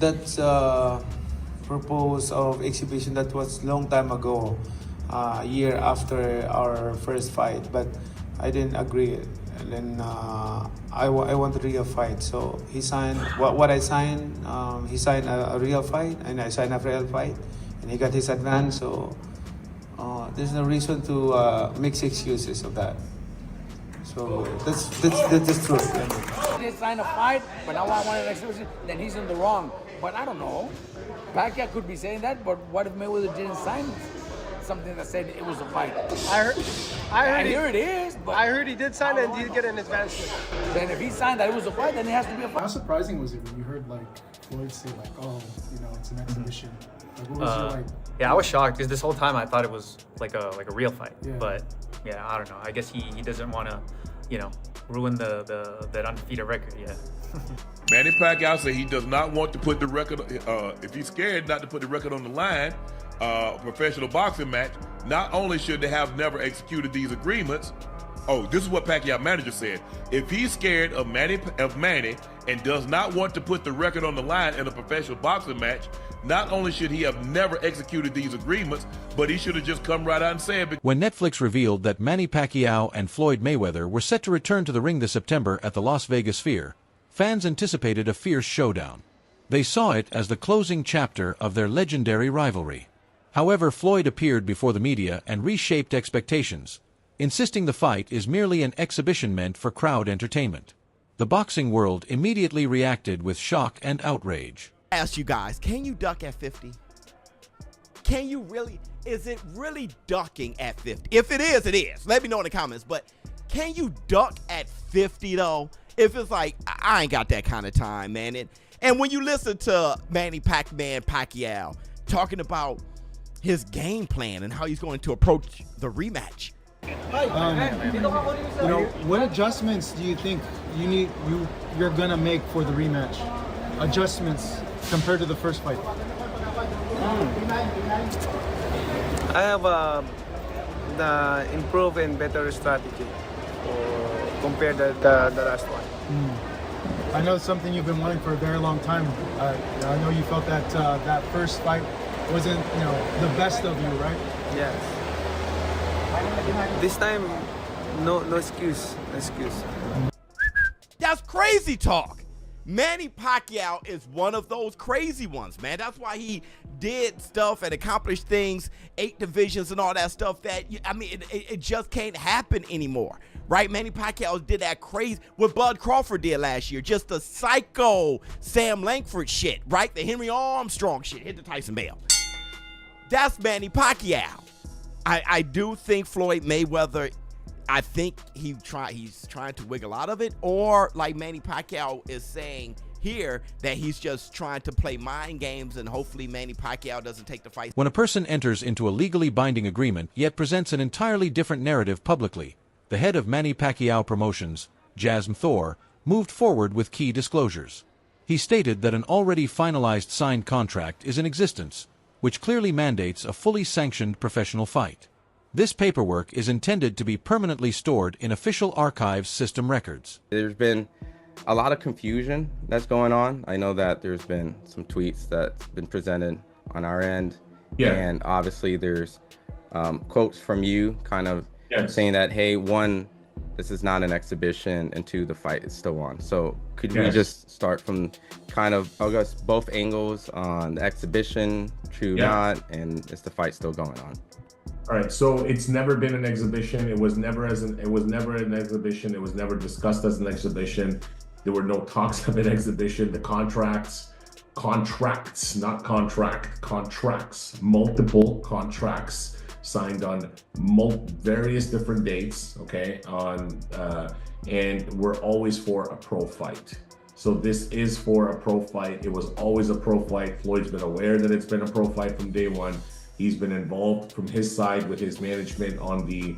that's purpose of exhibition that was long time ago, a year after our first fight, but I didn't agree. And then I want a real fight, so he signed what I signed. He signed a real fight, and I signed a real fight, and he got his advance. So there's no reason to mix excuses of that. So that's the truth. He didn't sign a fight, but now I want an exhibition. Then he's in the wrong. But I don't know. Pacquiao could be saying that, but what if Mayweather didn't sign something that said it was a fight? I hear it is, but I heard he did sign it and he did get an advance. Then if he signed that it was a fight, then it has to be a fight. How surprising was it when you heard like Floyd say like, oh, you know, it's an exhibition? Like, what was your like? Yeah, I was shocked because this whole time I thought it was like a real fight. Yeah. But yeah, I don't know. I guess he doesn't want to, you know, ruin that undefeated record. Yeah. Manny Pacquiao said he does not want to put the record, if he's scared not to put the record on the line, professional boxing match, not only should they have never executed these agreements, this is what Pacquiao manager said. If he's scared of Manny and does not want to put the record on the line in a professional boxing match, not only should he have never executed these agreements, but he should have just come right out and said it. When Netflix revealed that Manny Pacquiao and Floyd Mayweather were set to return to the ring this September at the Las Vegas Sphere, fans anticipated a fierce showdown. They saw it as the closing chapter of their legendary rivalry. However, Floyd appeared before the media and reshaped expectations, insisting the fight is merely an exhibition meant for crowd entertainment. The boxing world immediately reacted with shock and outrage. Ask you guys, can you duck at 50? Can you really? Is it really ducking at 50? If it is, it is. Let me know in the comments. But can you duck at 50 though? If it's like, I ain't got that kind of time, man. And when you listen to Manny Pacquiao talking about his game plan and how he's going to approach the rematch. You know, what adjustments do you think you're gonna make for the rematch? Adjustments compared to the first fight. I have the improved and better strategy compared to the last one. I know it's something you've been wanting for a very long time. I know you felt that that first fight wasn't, you know, the best of you, right? Yes. This time, no excuse. No excuse. That's crazy talk. Manny Pacquiao is one of those crazy ones, man. That's why he did stuff and accomplished things, 8 divisions and all that stuff that, I mean, it just can't happen anymore, right? Manny Pacquiao did that crazy, what Bud Crawford did last year, just the psycho Sam Langford shit, right? The Henry Armstrong shit, hit the Tyson Bell. That's Manny Pacquiao. I do think Floyd Mayweather, I think he's trying to wiggle out of it, or like Manny Pacquiao is saying here, that he's just trying to play mind games and hopefully Manny Pacquiao doesn't take the fight. When a person enters into a legally binding agreement yet presents an entirely different narrative publicly, the head of Manny Pacquiao Promotions, Jasm Thor, moved forward with key disclosures. He stated that an already finalized signed contract is in existence, which clearly mandates a fully sanctioned professional fight. This paperwork is intended to be permanently stored in official archives system records. There's been a lot of confusion that's going on. I know that there's been some tweets that's been presented on our end. Yeah. And obviously there's quotes from you kind of saying that, hey, one, this is not an exhibition, and 2, the fight is still on. So could we just start from kind of, I guess, both angles on the exhibition, true not, and is the fight still going on? All right, so it's never been an exhibition. It was never an exhibition. It was never discussed as an exhibition. There were no talks of an exhibition. The contracts, not contract, contracts, multiple contracts signed on various different dates, okay, and we're always for a pro fight. So this is for a pro fight. It was always a pro fight. Floyd's been aware that it's been a pro fight from day one. He's been involved from his side with his management on the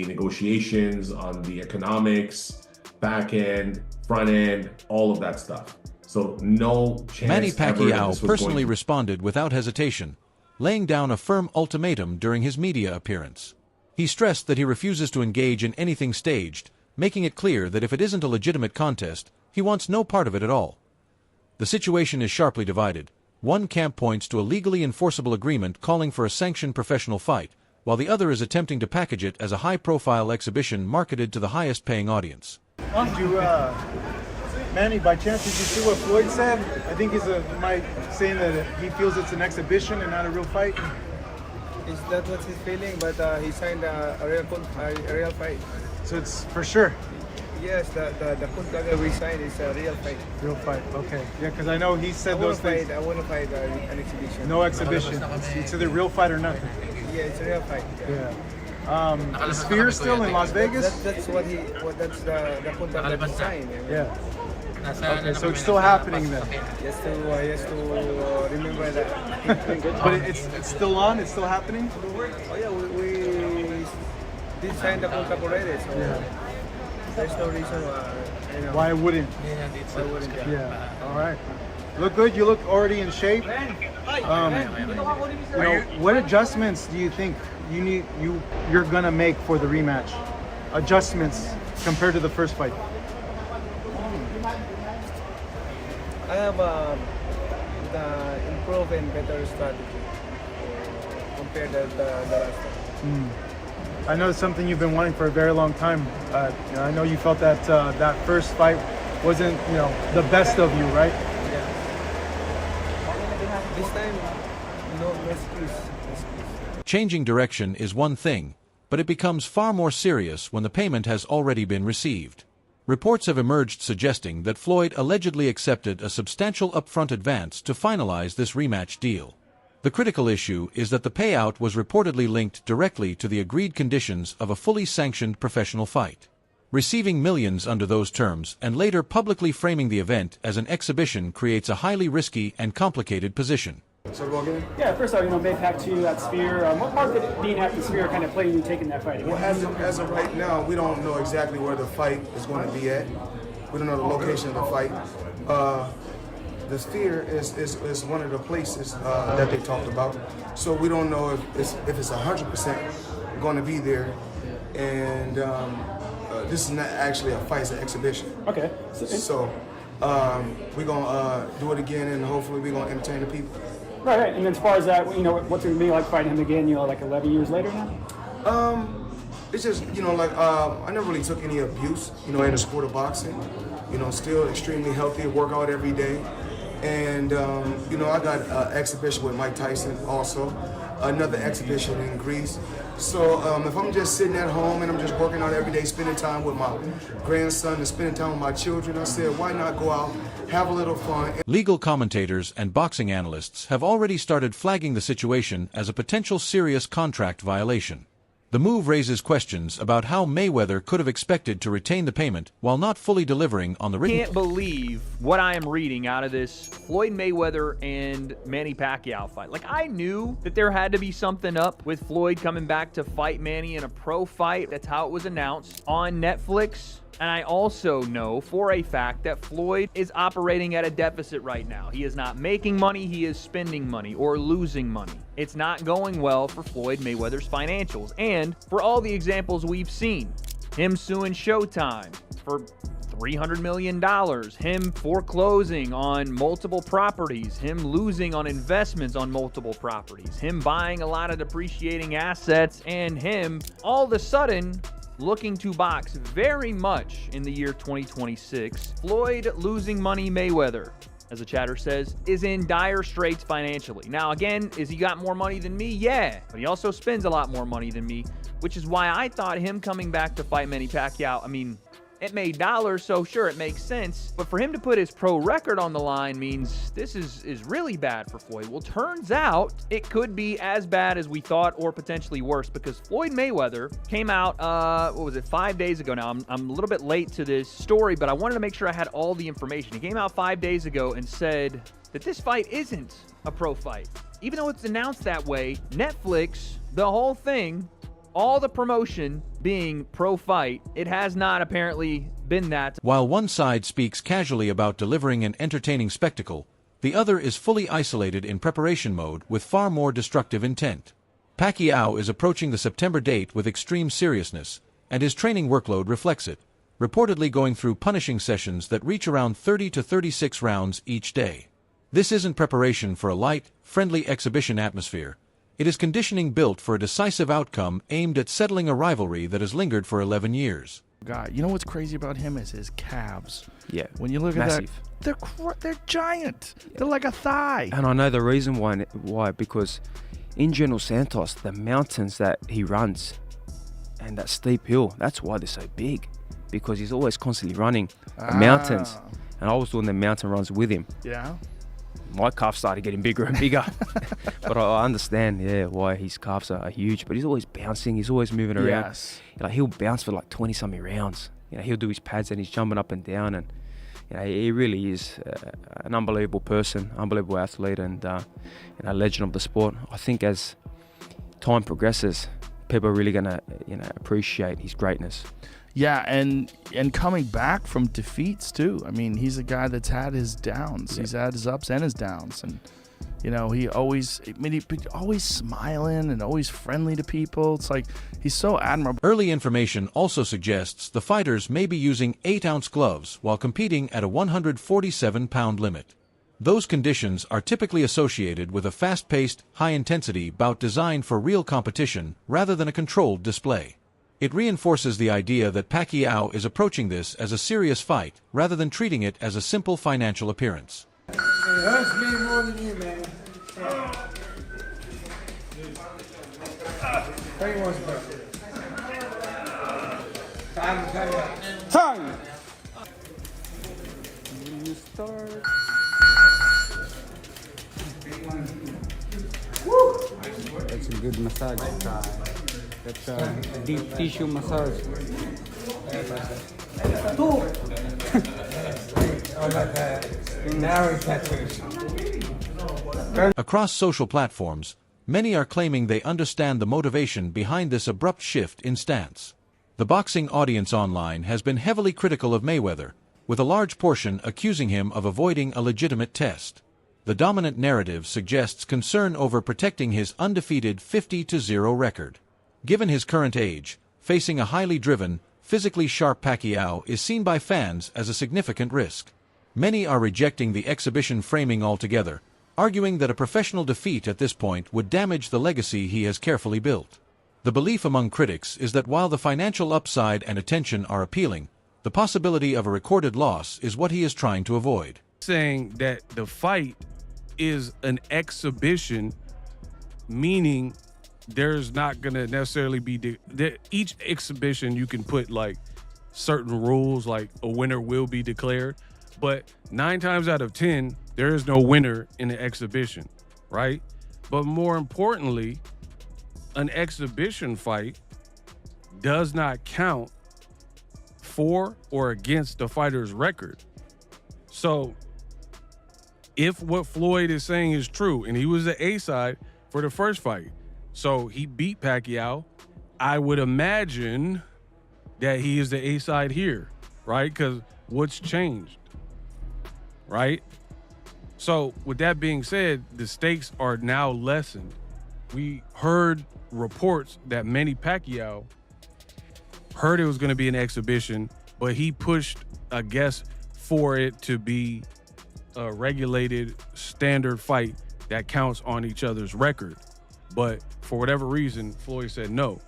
negotiations, on the economics, back end, front end, all of that stuff. So no chance. Manny Pacquiao personally responded without hesitation, laying down a firm ultimatum during his media appearance. He stressed that he refuses to engage in anything staged, making it clear that if it isn't a legitimate contest, he wants no part of it at all. The situation is sharply divided. One camp points to a legally enforceable agreement calling for a sanctioned professional fight, while the other is attempting to package it as a high-profile exhibition marketed to the highest-paying audience. Did you, Manny, by chance, did you see what Floyd said? I think he's saying that he feels it's an exhibition and not a real fight. Is that what he's feeling? But he signed a real fight. So it's for sure. Yes, the contract that we signed is a real fight. Real fight, okay. Yeah, because I know he said those things. I want to fight an exhibition. No exhibition. It's either real fight or nothing. Yeah, it's a real fight. Yeah. Is Fear still in Las Vegas? That's the contract that he signed. Yeah. Okay, so it's still happening then. Yes, to remember that. But it's still on. It's still happening. Oh yeah, we did sign the contract already. So there's no reason why it wouldn't. Why wouldn't? Yeah. All right. Look good. You look already in shape. What adjustments do you think you're gonna make for the rematch? Adjustments compared to the first fight. I have the improved and better strategy compared to the last time. I know it's something you've been wanting for a very long time. I know you felt that that first fight wasn't, the best of you, right? Yeah. This time, no excuse. Changing direction is one thing, but it becomes far more serious when the payment has already been received. Reports have emerged suggesting that Floyd allegedly accepted a substantial upfront advance to finalize this rematch deal. The critical issue is that the payout was reportedly linked directly to the agreed conditions of a fully sanctioned professional fight. Receiving millions under those terms and later publicly framing the event as an exhibition creates a highly risky and complicated position. So go again? Yeah, first off, May Pacquiao at Sphere. What part did being at the Sphere kind of play in you taking that fight? Well, as of right now, we don't know exactly where the fight is going to be at. We don't know the location of the fight. The Sphere is one of the places that they talked about. So we don't know if it's 100% going to be there. And this is not actually a fight, it's an exhibition. Okay. So we're going to do it again, and hopefully we're going to entertain the people. Right. And as far as that, what's it going to be like fighting him again, like 11 years later now? It's just, I never really took any abuse, in the sport of boxing. Still extremely healthy, work out every day. And, I got an exhibition with Mike Tyson also, another exhibition in Greece. So if I'm just sitting at home and I'm just working out every day, spending time with my grandson and spending time with my children, I said, why not go out, have a little fun. Legal commentators and boxing analysts have already started flagging the situation as a potential serious contract violation. The move raises questions about how Mayweather could have expected to retain the payment while not fully delivering on the written. I can't believe what I am reading out of this Floyd Mayweather and Manny Pacquiao fight. I knew that there had to be something up with Floyd coming back to fight Manny in a pro fight. That's how it was announced on Netflix. And I also know for a fact that Floyd is operating at a deficit right now. He is not making money, he is spending money or losing money. It's not going well for Floyd Mayweather's financials. And for all the examples we've seen, him suing Showtime for $300 million, him foreclosing on multiple properties, him losing on investments on multiple properties, him buying a lot of depreciating assets, and him all of a sudden looking to box very much in the year 2026. Floyd losing money Mayweather, as the chatter says, is in dire straits financially. Now again, is he got more money than me? Yeah, but he also spends a lot more money than me, which is why I thought him coming back to fight Manny Pacquiao, it made dollars, so sure, it makes sense. But for him to put his pro record on the line means this is really bad for Floyd. Well, turns out it could be as bad as we thought or potentially worse, because Floyd Mayweather came out, 5 days ago now. I'm a little bit late to this story, but I wanted to make sure I had all the information. He came out 5 days ago and said that this fight isn't a pro fight. Even though it's announced that way, Netflix, the whole thing, all the promotion being pro-fight, it has not apparently been that. While one side speaks casually about delivering an entertaining spectacle, the other is fully isolated in preparation mode with far more destructive intent. Pacquiao is approaching the September date with extreme seriousness, and his training workload reflects it. reportedly going through punishing sessions that reach around 30 to 36 rounds each day. This isn't preparation for a light, friendly exhibition atmosphere. It is conditioning built for a decisive outcome aimed at settling a rivalry that has lingered for 11 years. God, you know what's crazy about him is his calves. Yeah, when you look massive. at that, they're giant. They're like a thigh. And I know the reason why, because in General Santos, the mountains that he runs and that steep hill, that's why they're so big, because he's always constantly running the mountains. And I was doing the mountain runs with him. Yeah. My calves started getting bigger and bigger. But I understand, why his calves are huge. But he's always bouncing. He's always moving around. Yes. Like, he'll bounce for like 20-something rounds. He'll do his pads and he's jumping up and down. And he really is an unbelievable person, unbelievable athlete, and a legend of the sport. I think as time progresses, people are really gonna appreciate his greatness. Yeah, and coming back from defeats too. I mean, he's a guy that's had his downs. Yeah. He's had his ups and his downs, and he always smiling and always friendly to people. It's like he's so admirable. Early information also suggests the fighters may be using 8-ounce gloves while competing at a 147-pound limit. Those conditions are typically associated with a fast-paced, high-intensity bout designed for real competition rather than a controlled display. It reinforces the idea that Pacquiao is approaching this as a serious fight rather than treating it as a simple financial appearance. It hurts me more than you, man. 31 Time! You start. That's a good massage. That's a deep tissue massage. Across social platforms, many are claiming they understand the motivation behind this abrupt shift in stance. The boxing audience online has been heavily critical of Mayweather, with a large portion accusing him of avoiding a legitimate test. The dominant narrative suggests concern over protecting his undefeated 50-0 record. Given his current age, facing a highly driven, physically sharp Pacquiao is seen by fans as a significant risk. Many are rejecting the exhibition framing altogether, arguing that a professional defeat at this point would damage the legacy he has carefully built. The belief among critics is that while the financial upside and attention are appealing, the possibility of a recorded loss is what he is trying to avoid. Saying that the fight is an exhibition, meaning there's not going to necessarily be each exhibition you can put like certain rules, like a winner will be declared, but 9 times out of 10 there is no winner in the exhibition, right? But more importantly, an exhibition fight does not count for or against the fighter's record. So if what Floyd is saying is true, and he was the A side for the first fight, so he beat Pacquiao, I would imagine that he is the A side here, right? Because what's changed, right? So with that being said, the stakes are now lessened. We heard reports that Manny Pacquiao heard it was going to be an exhibition, but he pushed, I guess, for it to be a regulated standard fight that counts on each other's record. But for whatever reason, Floyd said no.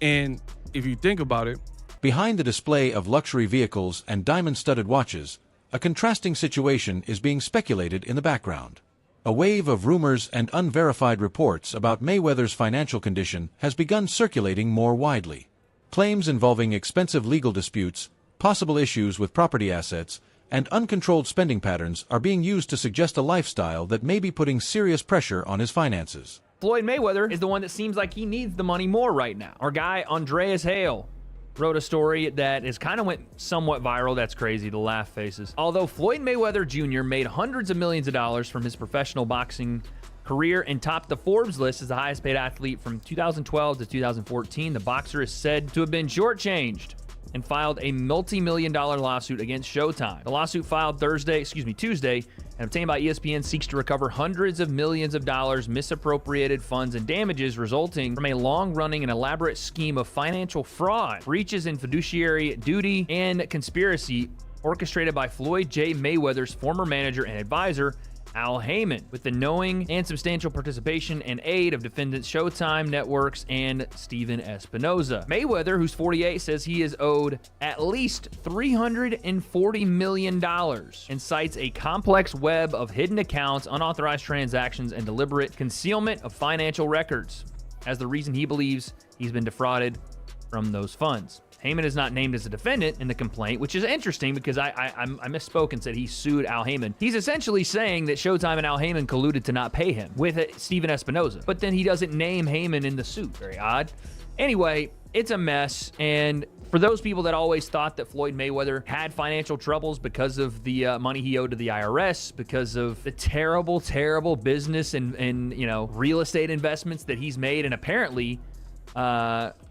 And if you think about it, behind the display of luxury vehicles and diamond-studded watches, a contrasting situation is being speculated in the background. A wave of rumors and unverified reports about Mayweather's financial condition has begun circulating more widely. Claims involving expensive legal disputes, possible issues with property assets, and uncontrolled spending patterns are being used to suggest a lifestyle that may be putting serious pressure on his finances. Floyd Mayweather is the one that seems like he needs the money more right now. Our guy, Andreas Hale, wrote a story that is kind of went somewhat viral. That's crazy, the laugh faces. Although Floyd Mayweather Jr. made hundreds of millions of dollars from his professional boxing career and topped the Forbes list as the highest paid athlete from 2012 to 2014, the boxer is said to have been shortchanged and filed a multi-million-dollar lawsuit against Showtime. The lawsuit filed Tuesday, and obtained by ESPN seeks to recover hundreds of millions of dollars misappropriated funds and damages resulting from a long-running and elaborate scheme of financial fraud, breaches in fiduciary duty, and conspiracy orchestrated by Floyd J. Mayweather's former manager and advisor, Al Heyman, with the knowing and substantial participation and aid of defendants Showtime Networks and Steven Espinoza. Mayweather, who's 48, says he is owed at least $340 million and cites a complex web of hidden accounts, unauthorized transactions, and deliberate concealment of financial records as the reason he believes he's been defrauded from those funds. Heyman is not named as a defendant in the complaint, which is interesting because I misspoke and said he sued Al Heyman. He's essentially saying that Showtime and Al Heyman colluded to not pay him with Steven Espinoza, but then he doesn't name Heyman in the suit. Very odd. Anyway, it's a mess, and for those people that always thought that Floyd Mayweather had financial troubles because of the money he owed to the IRS, because of the terrible, terrible business and real estate investments that he's made, and apparently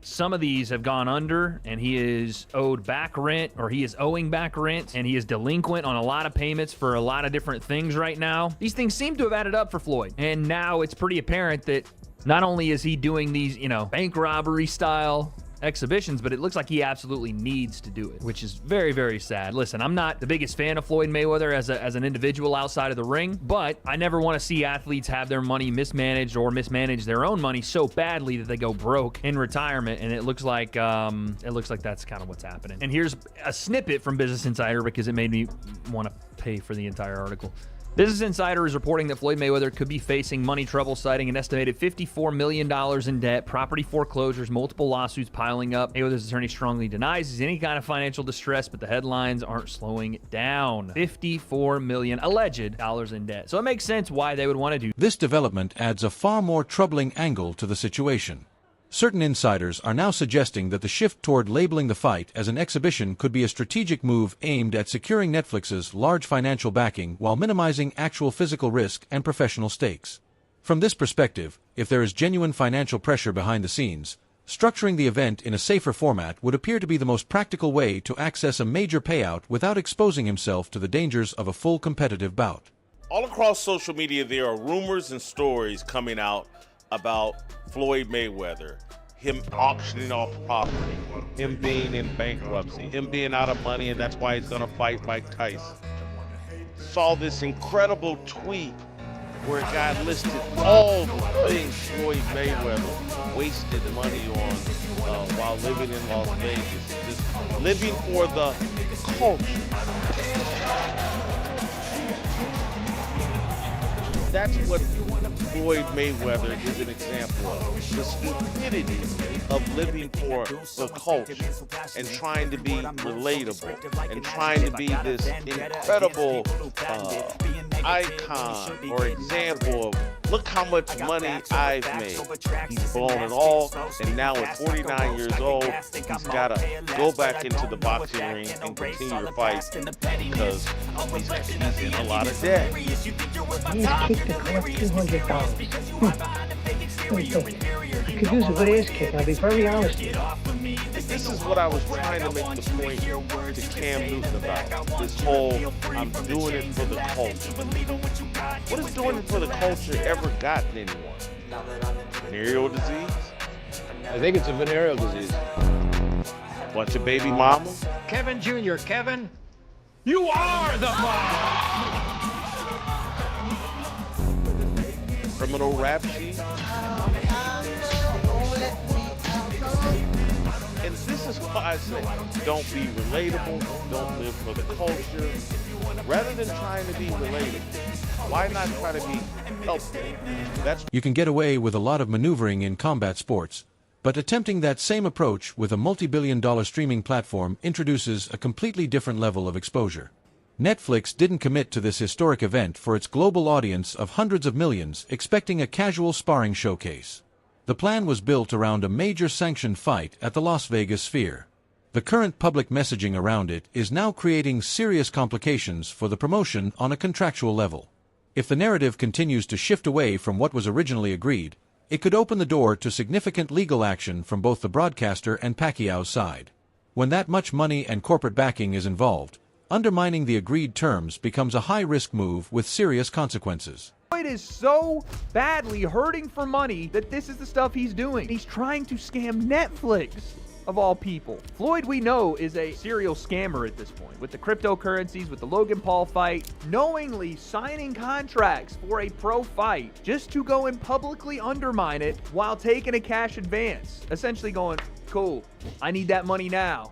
some of these have gone under, and he is owed back rent, or he is owing back rent, and he is delinquent on a lot of payments for a lot of different things right now. These things seem to have added up for Floyd, and now it's pretty apparent that not only is he doing these, bank robbery style exhibitions, but it looks like he absolutely needs to do it, which is very, very sad. Listen, I'm not the biggest fan of Floyd Mayweather as an individual outside of the ring, but I never want to see athletes have their money mismanaged or mismanage their own money so badly that they go broke in retirement, and it looks like that's kind of what's happening. And here's a snippet from Business Insider because it made me want to pay for the entire article. Business Insider is reporting that Floyd Mayweather could be facing money trouble, citing an estimated $54 million in debt, property foreclosures, multiple lawsuits piling up. Mayweather's attorney strongly denies he's any kind of financial distress, but the headlines aren't slowing down. $54 million alleged dollars in debt. So it makes sense why they would want to do. This development adds a far more troubling angle to the situation. Certain insiders are now suggesting that the shift toward labeling the fight as an exhibition could be a strategic move aimed at securing Netflix's large financial backing while minimizing actual physical risk and professional stakes. From this perspective, if there is genuine financial pressure behind the scenes, structuring the event in a safer format would appear to be the most practical way to access a major payout without exposing himself to the dangers of a full competitive bout. All across social media, there are rumors and stories coming out about Floyd Mayweather, him auctioning off property, him being in bankruptcy, him being out of money, and that's why he's going to fight Mike Tyson. Saw this incredible tweet where a guy listed all the things Floyd Mayweather wasted money on while living in Las Vegas, just living for the culture. That's what Floyd Mayweather is an example of. The stupidity of living for the culture and trying to be relatable and trying to be this incredible icon or example of, look how much money I've made. He's blown it all, and now at 49 years old, he's got to go back into the boxing ring and continue to fight because he's in a lot of debt. He's kicked the club $200. I could use a good ass kick, I'll be very honest with you. This is what I was trying to make the point to Cam Newton about. This whole, I'm doing it for the culture. What has doing it for the culture ever gotten anyone? Venereal disease? I think it's a venereal disease. Bunch of baby mamas? Kevin Jr., Kevin, you are the mom! Criminal rap sheet? And this is why I say, don't be relatable, don't live for the culture. Rather than trying to be relatable, why not try to be helpful? You can get away with a lot of maneuvering in combat sports, but attempting that same approach with a multi-billion-dollar streaming platform introduces a completely different level of exposure. Netflix didn't commit to this historic event for its global audience of hundreds of millions, expecting a casual sparring showcase. The plan was built around a major sanctioned fight at the Las Vegas Sphere. The current public messaging around it is now creating serious complications for the promotion on a contractual level. If the narrative continues to shift away from what was originally agreed, it could open the door to significant legal action from both the broadcaster and Pacquiao's side. When that much money and corporate backing is involved, undermining the agreed terms becomes a high-risk move with serious consequences. Floyd is so badly hurting for money that this is the stuff he's doing. He's trying to scam Netflix, of all people. Floyd, we know, is a serial scammer at this point. With the cryptocurrencies, with the Logan Paul fight, knowingly signing contracts for a pro fight just to go and publicly undermine it while taking a cash advance. Essentially going, cool, I need that money now.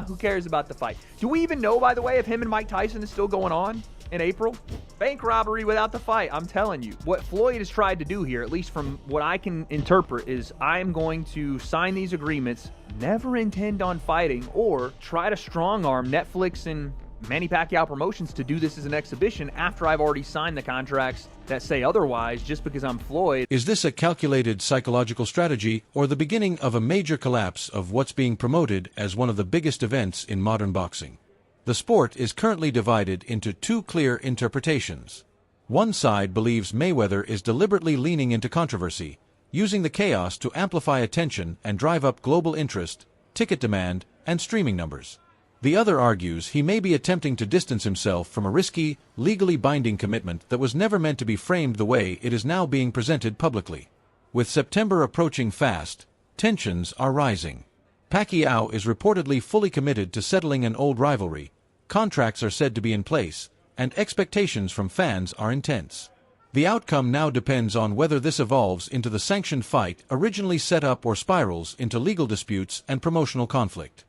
Who cares about the fight? Do we even know, by the way, if him and Mike Tyson is still going on in April? Bank robbery without the fight, I'm telling you. What Floyd has tried to do here, at least from what I can interpret, is I'm going to sign these agreements, never intend on fighting, or try to strong-arm Netflix and Manny Pacquiao Promotions to do this as an exhibition after I've already signed the contracts that say otherwise just because I'm Floyd. Is this a calculated psychological strategy or the beginning of a major collapse of what's being promoted as one of the biggest events in modern boxing? The sport is currently divided into two clear interpretations. One side believes Mayweather is deliberately leaning into controversy, using the chaos to amplify attention and drive up global interest, ticket demand, and streaming numbers. The other argues he may be attempting to distance himself from a risky, legally binding commitment that was never meant to be framed the way it is now being presented publicly. With September approaching fast, tensions are rising. Pacquiao is reportedly fully committed to settling an old rivalry, contracts are said to be in place, and expectations from fans are intense. The outcome now depends on whether this evolves into the sanctioned fight originally set up or spirals into legal disputes and promotional conflict.